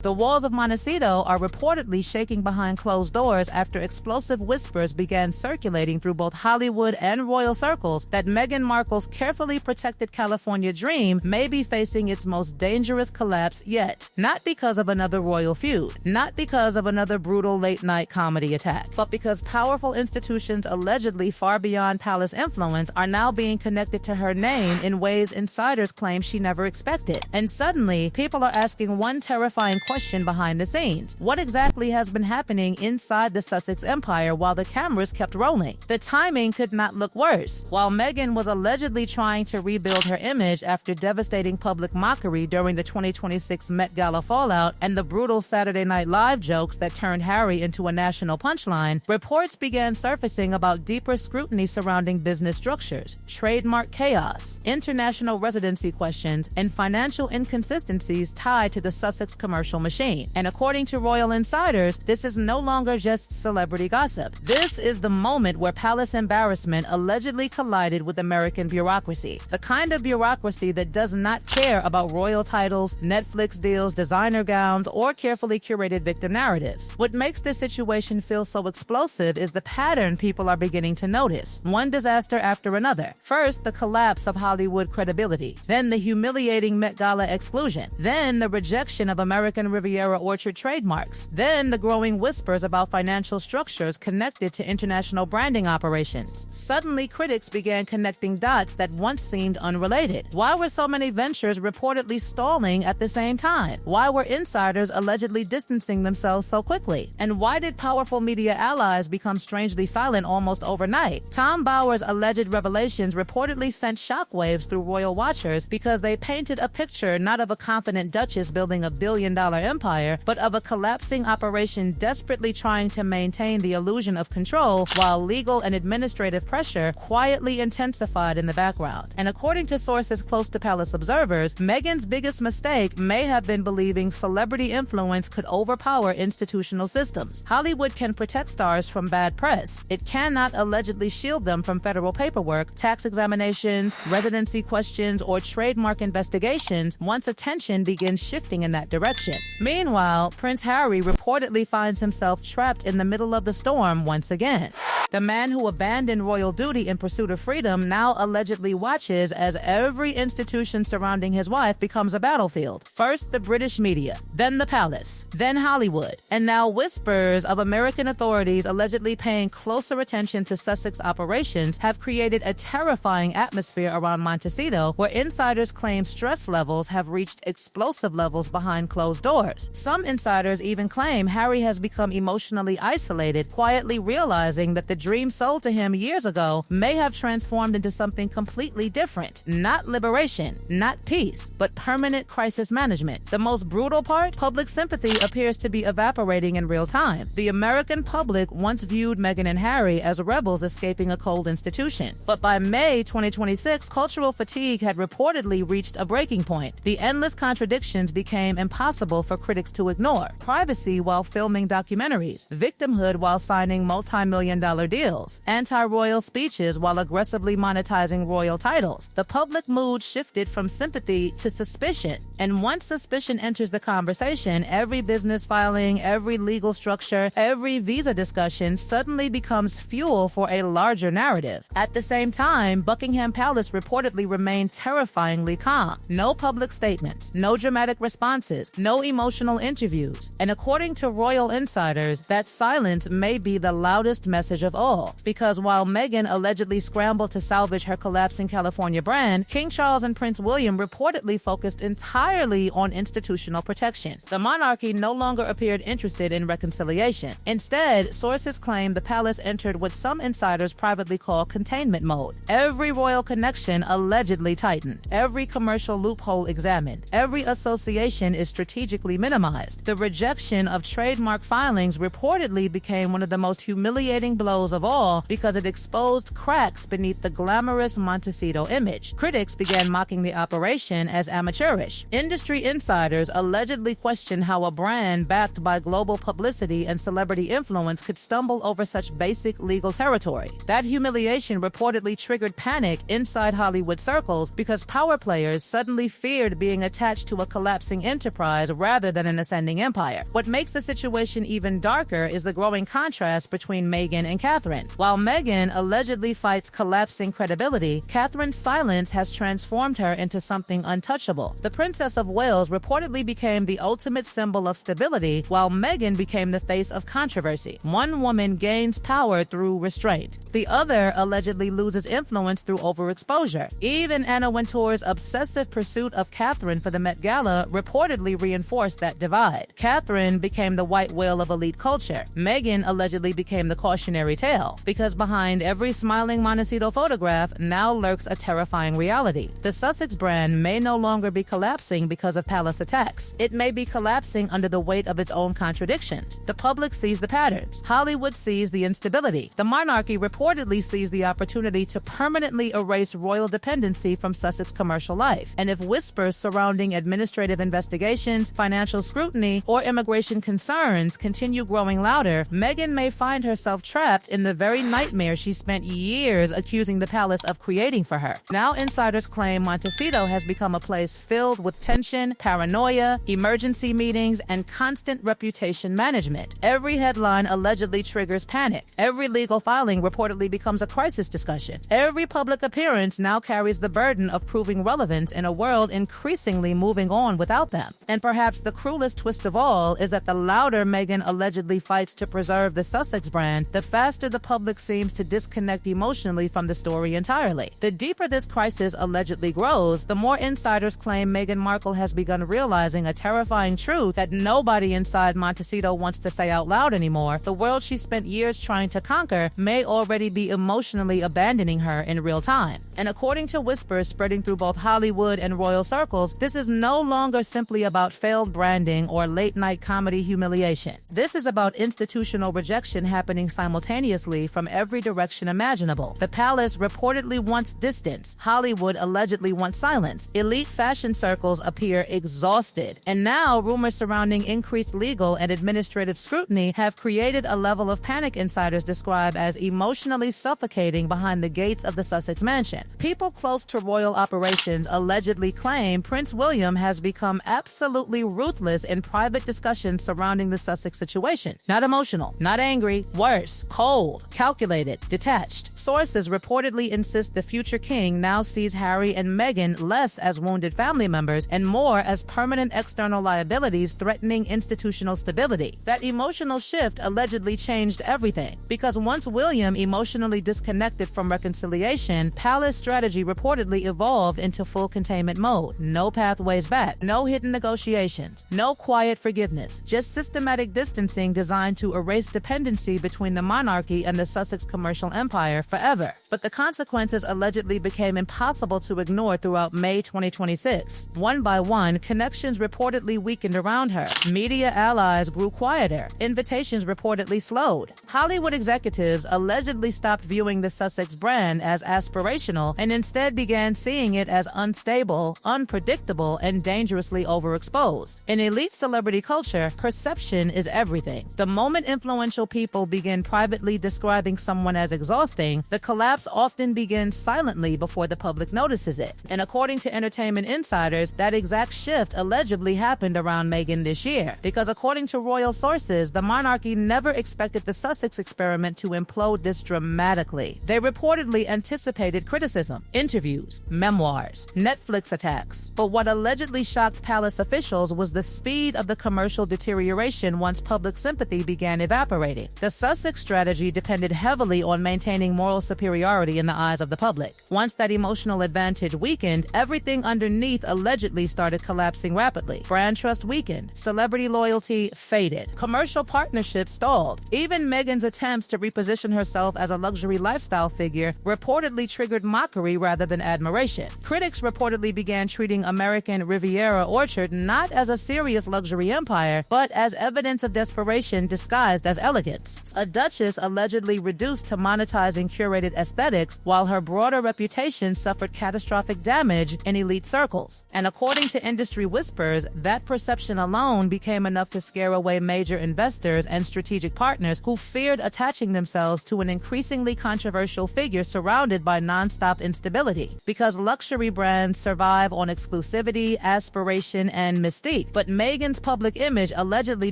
The walls of Montecito are reportedly shaking behind closed doors after explosive whispers began circulating through both Hollywood and royal circles that Meghan Markle's carefully protected California dream may be facing its most dangerous collapse yet. Not because of another royal feud, not because of another brutal late-night comedy attack, but because powerful institutions allegedly far beyond palace influence are now being connected to her name in ways insiders claim she never expected. And suddenly, people are asking one terrifying question behind the scenes. What exactly has been happening inside the Sussex empire while the cameras kept rolling? The timing could not look worse. While Meghan was allegedly trying to rebuild her image after devastating public mockery during the 2026 Met Gala fallout and the brutal Saturday Night Live jokes that turned Harry into a national punchline, reports began surfacing about deeper scrutiny surrounding business structures, trademark chaos, international residency questions, and financial inconsistencies tied to the Sussex commercial machine. And according to royal insiders, this is no longer just celebrity gossip. This is the moment where palace embarrassment allegedly collided with American bureaucracy. The kind of bureaucracy that does not care about royal titles, Netflix deals, designer gowns, or carefully curated victim narratives. What makes this situation feel so explosive is the pattern people are beginning to notice. One disaster after another. First, the collapse of Hollywood credibility. Then the humiliating Met Gala exclusion. Then the rejection of American Riviera orchard trademarks. Then the growing whispers about financial structures connected to international branding operations. Suddenly, critics began connecting dots that once seemed unrelated. Why were so many ventures reportedly stalling at the same time? Why were insiders allegedly distancing themselves so quickly? And why did powerful media allies become strangely silent almost overnight? Tom Bower's alleged revelations reportedly sent shockwaves through royal watchers because they painted a picture not of a confident duchess building a billion-dollar empire, but of a collapsing operation desperately trying to maintain the illusion of control while legal and administrative pressure quietly intensified in the background. And according to sources close to palace observers, Meghan's biggest mistake may have been believing celebrity influence could overpower institutional systems. Hollywood can protect stars from bad press. It cannot allegedly shield them from federal paperwork, tax examinations, residency questions, or trademark investigations once attention begins shifting in that direction. Meanwhile, Prince Harry reportedly finds himself trapped in the middle of the storm once again. The man who abandoned royal duty in pursuit of freedom now allegedly watches as every institution surrounding his wife becomes a battlefield. First the British media, then the palace, then Hollywood, and now whispers of American authorities allegedly paying closer attention to Sussex operations have created a terrifying atmosphere around Montecito where insiders claim stress levels have reached explosive levels behind closed doors. Some insiders even claim Harry has become emotionally isolated, quietly realizing that the dream sold to him years ago may have transformed into something completely different. Not liberation, not peace, but permanent crisis management. The most brutal part? Public sympathy appears to be evaporating in real time. The American public once viewed Meghan and Harry as rebels escaping a cold institution. But by May 2026, cultural fatigue had reportedly reached a breaking point. The endless contradictions became impossible for critics to ignore. Privacy while filming documentaries, victimhood while signing multi-million-dollar deals, anti-royal speeches while aggressively monetizing royal titles. The public mood shifted from sympathy to suspicion. And once suspicion enters the conversation, every business filing, every legal structure, every visa discussion suddenly becomes fuel for a larger narrative. At the same time, Buckingham Palace reportedly remained terrifyingly calm. No public statements, no dramatic responses, no emotional interviews. And according to royal insiders, that silence may be the loudest message of all. Because while Meghan allegedly scrambled to salvage her collapsing California brand, King Charles and Prince William reportedly focused entirely on institutional protection. The monarchy no longer appeared interested in reconciliation. Instead, sources claim the palace entered what some insiders privately call containment mode. Every royal connection allegedly tightened. Every commercial loophole examined. Every association is strategically minimized. The rejection of trademark filings reportedly became one of the most humiliating blows of all because it exposed cracks beneath the glamorous Montecito image. Critics began mocking the operation as amateurish. Industry insiders allegedly questioned how a brand backed by global publicity and celebrity influence could stumble over such basic legal territory. That humiliation reportedly triggered panic inside Hollywood circles because power players suddenly feared being attached to a collapsing enterprise rather rather than an ascending empire. What makes the situation even darker is the growing contrast between Meghan and Catherine. While Meghan allegedly fights collapsing credibility, Catherine's silence has transformed her into something untouchable. The Princess of Wales reportedly became the ultimate symbol of stability, while Meghan became the face of controversy. One woman gains power through restraint. The other allegedly loses influence through overexposure. Even Anna Wintour's obsessive pursuit of Catherine for the Met Gala reportedly reinforced that divide. Catherine became the white whale of elite culture. Meghan allegedly became the cautionary tale, because behind every smiling Montecito photograph now lurks a terrifying reality. The Sussex brand may no longer be collapsing because of palace attacks. It may be collapsing under the weight of its own contradictions. The public sees the patterns. Hollywood sees the instability. The monarchy reportedly sees the opportunity to permanently erase royal dependency from Sussex commercial life. And if whispers surrounding administrative investigations, financial scrutiny, or immigration concerns continue growing louder, Meghan may find herself trapped in the very nightmare she spent years accusing the palace of creating for her. Now insiders claim Montecito has become a place filled with tension, paranoia, emergency meetings, and constant reputation management. Every headline allegedly triggers panic. Every legal filing reportedly becomes a crisis discussion. Every public appearance now carries the burden of proving relevance in a world increasingly moving on without them. And perhaps the cruelest twist of all is that the louder Meghan allegedly fights to preserve the Sussex brand, the faster the public seems to disconnect emotionally from the story entirely. The deeper this crisis allegedly grows, the more insiders claim Meghan Markle has begun realizing a terrifying truth that nobody inside Montecito wants to say out loud anymore. The world she spent years trying to conquer may already be emotionally abandoning her in real time. And according to whispers spreading through both Hollywood and royal circles, this is no longer simply about failed branding or late-night comedy humiliation. This is about institutional rejection happening simultaneously from every direction imaginable. The palace reportedly wants distance. Hollywood allegedly wants silence. Elite fashion circles appear exhausted. And now, rumors surrounding increased legal and administrative scrutiny have created a level of panic insiders describe as emotionally suffocating behind the gates of the Sussex mansion. People close to royal operations allegedly claim Prince William has become absolutely ruthless in private discussions surrounding the Sussex situation. Not emotional, not angry, worse, cold, calculated, detached. Sources reportedly insist the future king now sees Harry and Meghan less as wounded family members and more as permanent external liabilities threatening institutional stability. That emotional shift allegedly changed everything, because once William emotionally disconnected from reconciliation, palace strategy reportedly evolved into full containment mode. No pathways back, no hidden negotiations, no quiet forgiveness, just systematic distancing designed to erase dependency between the monarchy and the Sussex commercial empire forever. But the consequences allegedly became impossible to ignore throughout May 2026. One by one, connections reportedly weakened around her. Media allies grew quieter. Invitations reportedly slowed. Hollywood executives allegedly stopped viewing the Sussex brand as aspirational and instead began seeing it as unstable, unpredictable, and dangerously overexposed. In elite celebrity culture, perception is everything. The moment influential people begin privately describing someone as exhausting, the collapse often begins silently before the public notices it. And according to entertainment insiders, that exact shift allegedly happened around Meghan this year, because according to royal sources, the monarchy never expected the Sussex experiment to implode this dramatically. They reportedly anticipated criticism, interviews, memoirs, Netflix attacks. But what allegedly shocked palace officials was the speed of the commercial deterioration once public sympathy began evaporating. The Sussex strategy depended heavily on maintaining moral superiority in the eyes of the public. Once that emotional advantage weakened, everything underneath allegedly started collapsing rapidly. Brand trust weakened, celebrity loyalty faded, commercial partnerships stalled. Even Meghan's attempts to reposition herself as a luxury lifestyle figure reportedly triggered mockery rather than admiration. Critics reportedly began treating American Riviera Orchard not as a serious luxury empire, but as evidence of desperation disguised as elegance. A duchess allegedly reduced to monetizing curated aesthetics, while her broader reputation suffered catastrophic damage in elite circles. And according to industry whispers, that perception alone became enough to scare away major investors and strategic partners who feared attaching themselves to an increasingly controversial figure surrounded by non-stop instability. Because luxury brands survive on exclusivity, aspiration, and mystique. But Meghan's public image allegedly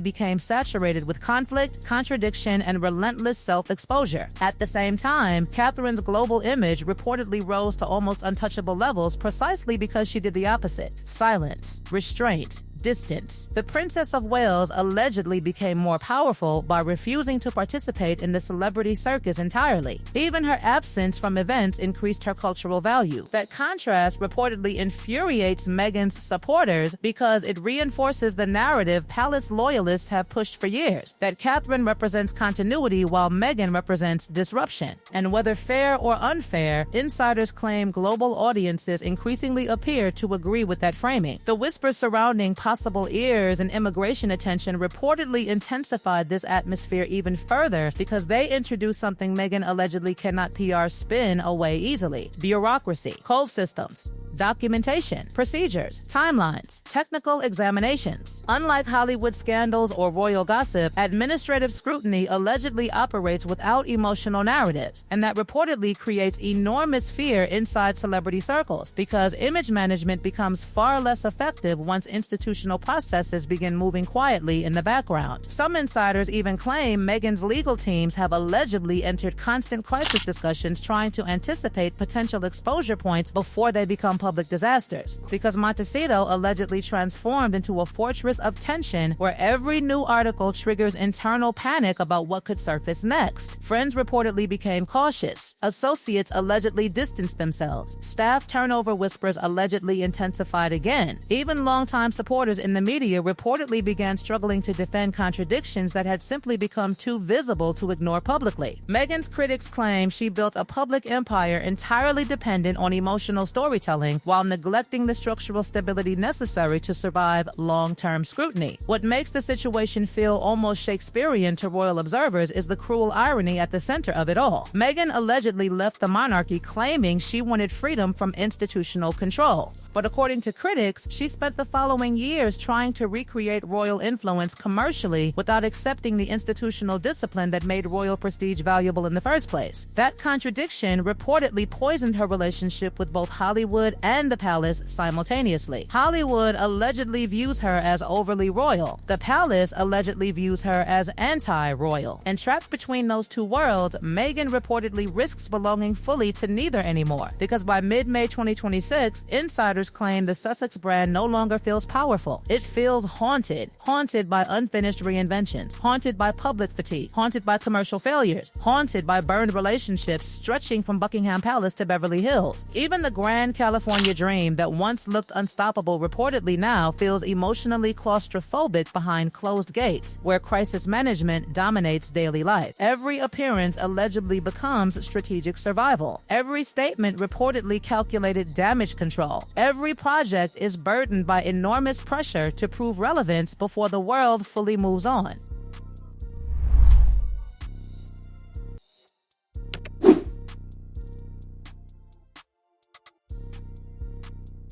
became saturated with conflict, contradiction, and relentless self-exposure. At the same time, Catherine's global image reportedly rose to almost untouchable levels precisely because she did the opposite: silence, restraint, distance. The Princess of Wales allegedly became more powerful by refusing to participate in the celebrity circus entirely. Even her absence from events increased her cultural value. That contrast reportedly infuriates Meghan's supporters because it reinforces the narrative palace loyalists have pushed for years, that Catherine represents continuity while Meghan represents disruption. And whether fair or unfair, insiders claim global audiences increasingly appear to agree with that framing. The whispers surrounding possible ears and immigration attention reportedly intensified this atmosphere even further because they introduced something Meghan allegedly cannot PR spin away easily: bureaucracy, cold systems, documentation, procedures, timelines, technical examinations. Unlike Hollywood scandals or royal gossip, administrative scrutiny allegedly operates without emotional narratives, and that reportedly creates enormous fear inside celebrity circles because image management becomes far less effective once institutional processes begin moving quietly in the background. Some insiders even claim Meghan's legal teams have allegedly entered constant crisis discussions trying to anticipate potential exposure points before they become public disasters, because Montecito allegedly transformed into a fortress of tension where every new article triggers internal panic about what could surface next. Friends reportedly became cautious. Associates allegedly distanced themselves. Staff turnover whispers allegedly intensified again. Even longtime supporters in the media reportedly began struggling to defend contradictions that had simply become too visible to ignore publicly. Meghan's critics claim she built a public empire entirely dependent on emotional storytelling while neglecting the structural stability necessary to survive long-term scrutiny. What makes the situation feel almost Shakespearean to royal observers is the cruel irony at the center of it all. Meghan allegedly left the monarchy claiming she wanted freedom from institutional control. But according to critics, she spent the following years trying to recreate royal influence commercially without accepting the institutional discipline that made royal prestige valuable in the first place. That contradiction reportedly poisoned her relationship with both Hollywood and the palace simultaneously. Hollywood allegedly views her as overly royal. The palace allegedly views her as anti-royal. And trapped between those two worlds, Meghan reportedly risks belonging fully to neither anymore, because by mid-May 2026, insiders claim the Sussex brand no longer feels powerful. It feels haunted. Haunted by unfinished reinventions. Haunted by public fatigue. Haunted by commercial failures. Haunted by burned relationships stretching from Buckingham Palace to Beverly Hills. Even the grand California dream that once looked unstoppable reportedly now feels emotionally claustrophobic behind closed gates, where crisis management dominates daily life. Every appearance allegedly becomes strategic survival. Every statement reportedly calculated damage control. Every project is burdened by enormous pressure to prove relevance before the world fully moves on.